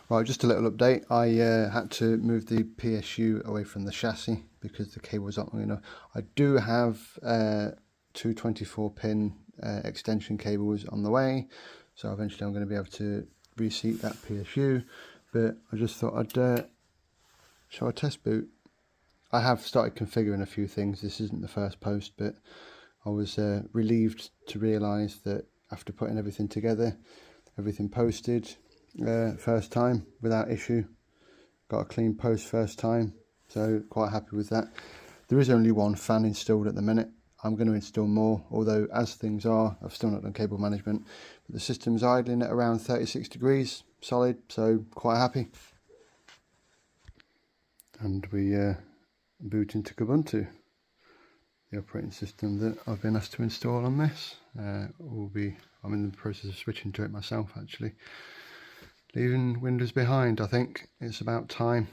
Right, just a little update. I had to move the PSU away from the chassis because the cable was not long enough. I do have two 24-pin extension cables on the way, so eventually I'm going to be able to reseat that PSU, but I just thought I'd show a test boot. I have started configuring a few things. This isn't the first post, but I was relieved to realise that after putting everything together, everything posted first time without issue. Got a clean post first time, so quite happy with that. There is only one fan installed at the minute. I'm going to install more, although as things are, I've still not done cable management, but the system's idling at around 36 degrees solid, so quite happy. And we boot into Kubuntu, the operating system that I've been asked to install on this. I'm in the process of switching to it myself actually. Leaving Windows behind, I think it's about time.